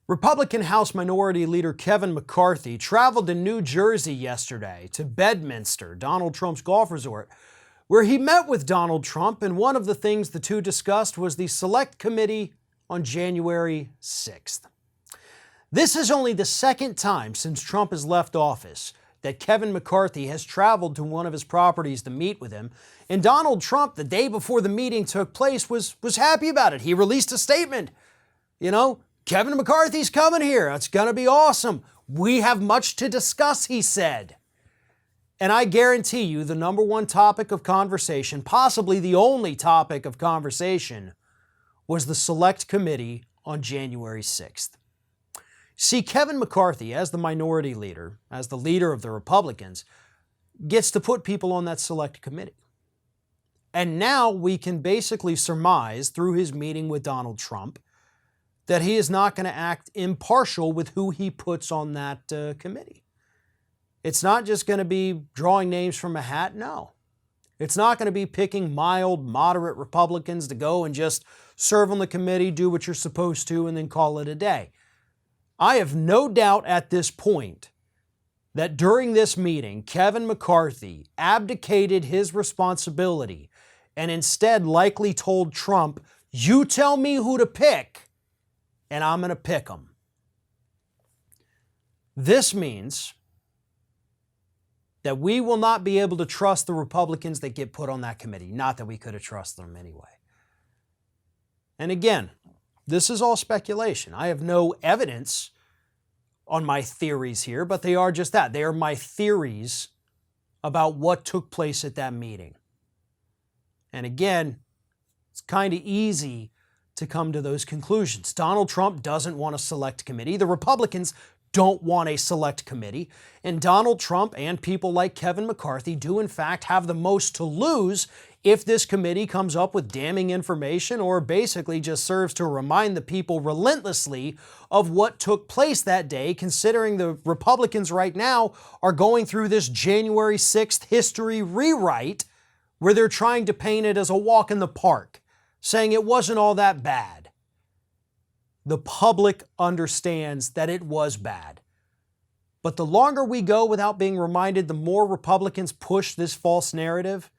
Republican House Minority Leader Kevin McCarthy traveled to New Jersey yesterday to Bedminster, Donald Trump's golf resort, where he met with Donald Trump, and one of the things the two discussed was the Select Committee on January 6th. This is only the second time since Trump has left office that Kevin McCarthy has traveled to one of his properties to meet with him, and Donald Trump, the day before the meeting took place, was happy about it. He released a statement. Kevin McCarthy's coming here. It's going to be awesome. We have much to discuss, he said. And I guarantee you the number one topic of conversation, possibly the only topic of conversation, was the Select Committee on January 6th. See, Kevin McCarthy, as the minority leader, as the leader of the Republicans, gets to put people on that Select Committee. And now we can basically surmise through his meeting with Donald Trump that he is not going to act impartial with who he puts on that committee. It's not just going to be drawing names from a hat, no. It's not going to be picking mild, moderate Republicans to go and just serve on the committee, do what you're supposed to, and then call it a day. I have no doubt at this point that during this meeting, Kevin McCarthy abdicated his responsibility and instead likely told Trump, "You tell me who to pick, and I'm going to pick them." This means that we will not be able to trust the Republicans that get put on that committee. Not that we could have trusted them anyway. And again, this is all speculation. I have no evidence on my theories here, but they are just that. They are my theories about what took place at that meeting. And again, it's kind of easy to come to those conclusions. Donald Trump doesn't want a select committee. The Republicans don't want a select committee. And Donald Trump and people like Kevin McCarthy do in fact have the most to lose if this committee comes up with damning information or basically just serves to remind the people relentlessly of what took place that day, considering the Republicans right now are going through this January 6th history rewrite where they're trying to paint it as a walk in the park, saying it wasn't all that bad. The public understands that it was bad. But the longer we go without being reminded, the more Republicans push this false narrative,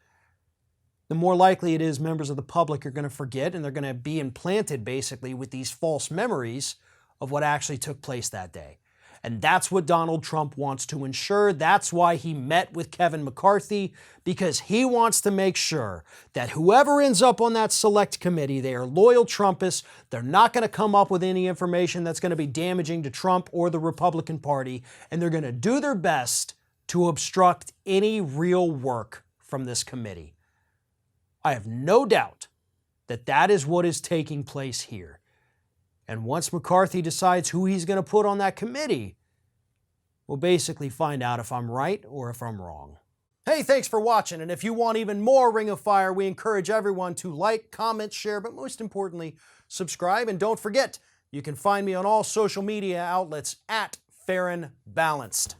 the more likely it is members of the public are going to forget, and they're going to be implanted basically with these false memories of what actually took place that day. And that's what Donald Trump wants to ensure. That's why he met with Kevin McCarthy, because he wants to make sure that whoever ends up on that select committee, they are loyal Trumpists. They're not going to come up with any information that's going to be damaging to Trump or the Republican Party, and they're going to do their best to obstruct any real work from this committee. I have no doubt that that is what is taking place here. And once McCarthy decides who he's going to put on that committee, we'll basically find out if I'm right or if I'm wrong. Hey, thanks for watching. And if you want even more Ring of Fire, we encourage everyone to like, comment, share, but most importantly, subscribe. And don't forget, you can find me on all social media outlets at Fair and Balanced.